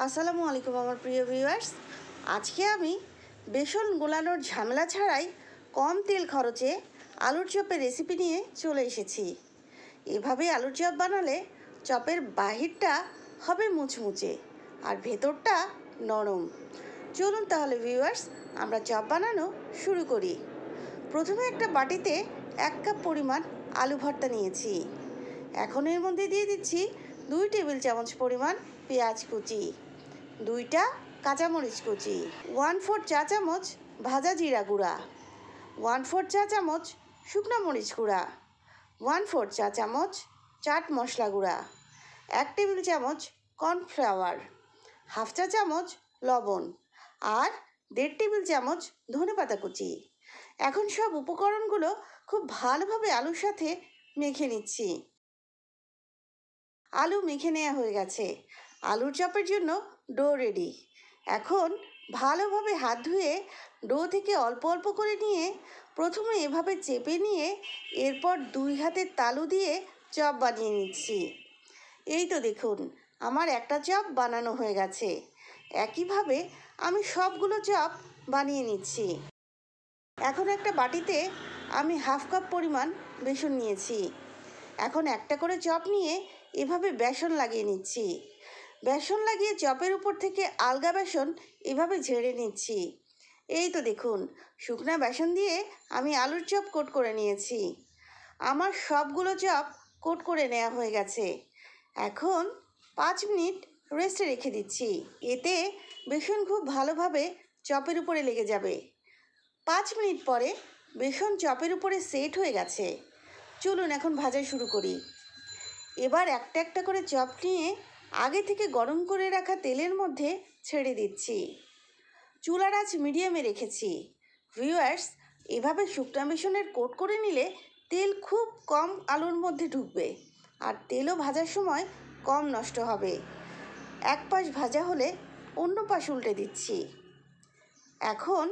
আসসালামু আলাইকুম আমার প্রিয় ভিউয়ার্স। আজকে আমি বেসন গোলানোর ঝামেলা ছাড়াই কম তেল খরচে আলুর চপের রেসিপি নিয়ে চলে এসেছি। এভাবে আলুর চপ বানালে চপের বাহিরটা হবে মুচমুচে আর ভেতরটা নরম। চলুন তাহলে ভিউয়ার্স আমরা চপ বানানো শুরু করি। প্রথমে একটা বাটিতে 1 কাপ পরিমাণ আলু ভর্তা নিয়েছি। এখন এর মধ্যে দিয়ে দিচ্ছি 2 টেবিল চামচ পরিমাণ পেঁয়াজ কুচি, 2টা কাঁচামরিচ কুচি, 1/4 চা চামচ ভাজা জিরা গুঁড়া, 1/4 চা চামচ শুকনো মরিচ গুঁড়া, 1/4 চা চামচ চাট মশলা গুঁড়া, 1 টেবিল চামচ কর্নফ্লাওয়ার, 1/2 চা চামচ লবণ আর 1.5 টেবিল চামচ ধনেপাতা কুচি। এখন সব উপকরণগুলো খুব ভালোভাবে আলুর সাথে মেখে নিচ্ছি। আলু মেখে নেওয়া হয়ে গেছে। আলুর চপের জন্য ডো রেডি। এখন ভালোভাবে হাত ধুয়ে ডো থেকে অল্প অল্প করে নিয়ে প্রথমে এভাবে চেপে নিয়ে এরপর 2 হাতের তালু দিয়ে চপ বানিয়ে নিচ্ছি। এই তো দেখুন আমার একটা চপ বানানো হয়ে গেছে। একইভাবে আমি সবগুলো চপ বানিয়ে নিচ্ছি। এখন একটা বাটিতে আমি 1/2 কাপ পরিমাণ বেসন নিয়েছি। এখন একটা করে চপ নিয়ে এভাবে বেসন লাগিয়ে নিচ্ছি। বেসন লাগিয়ে চপের উপর থেকে আলগা বেসন এভাবে ঝেড়ে নিচ্ছি। এই তো দেখুন শুকনা বেসন দিয়ে আমি আলুর চপ কোট করে নিয়েছি। আমার সবগুলো চপ কোট করে নেওয়া হয়ে গেছে। এখন 5 মিনিট রেস্টে রেখে দিচ্ছি। এতে বেসন খুব ভালোভাবে চপের উপরে লেগে যাবে। 5 মিনিট পরে বেসন চপের উপরে সেট হয়ে গেছে। চলুন এখন ভাজা শুরু করি। এবার একটা একটা করে চপ নিয়ে আগে থেকে গরম করে রাখা তেলের মধ্যে ছেড়ে দিচ্ছি। চুলার আঁচ মিডিয়ামে রেখেছি। ভিউয়ার্স, এভাবে শুকনা বেসনের কোট করে নিলে তেল খুব কম আলুর মধ্যে ঢুকবে আর তেলও ভাজার সময় কম নষ্ট হবে। এক পাশ ভাজা হলে অন্য পাশ উল্টে দিচ্ছি। এখন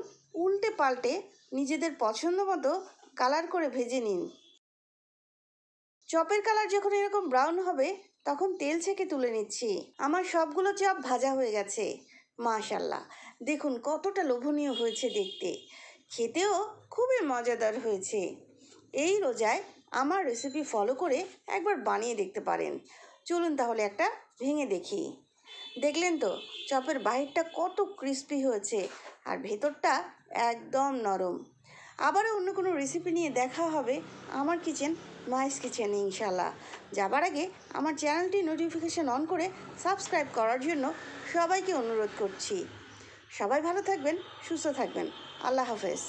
উল্টে পাল্টে নিজেদের পছন্দ মতো কালার করে ভেজে নিন। চপের কালার যখন এরকম ব্রাউন হবে তখন তেল ছেঁকে তুলে নিচ্ছি। আমার সবগুলো চপ ভাজা হয়ে গেছে। মাশাআল্লাহ, দেখুন কতটা লোভনীয় হয়েছে দেখতে, খেতেও খুবই মজাদার হয়েছে। এই রোজায় আমার রেসিপি ফলো করে একবার বানিয়ে দেখতে পারেন। চলুন তাহলে একটা ভেঙে দেখি। দেখলেন তো চপের বাহিরটা কত ক্রিস্পি হয়েছে আর ভেতরটা একদম নরম। আবারও অন্য কোনো রেসিপি নিয়ে দেখা হবে আমার কিচেন মাইস কিচেনে ইনশাল্লাহ। যাবার আগে আমার চ্যানেলটি নোটিফিকেশান অন করে সাবস্ক্রাইব করার জন্য সবাইকে অনুরোধ করছি। সবাই ভালো থাকবেন, সুস্থ থাকবেন। আল্লাহ হাফেজ।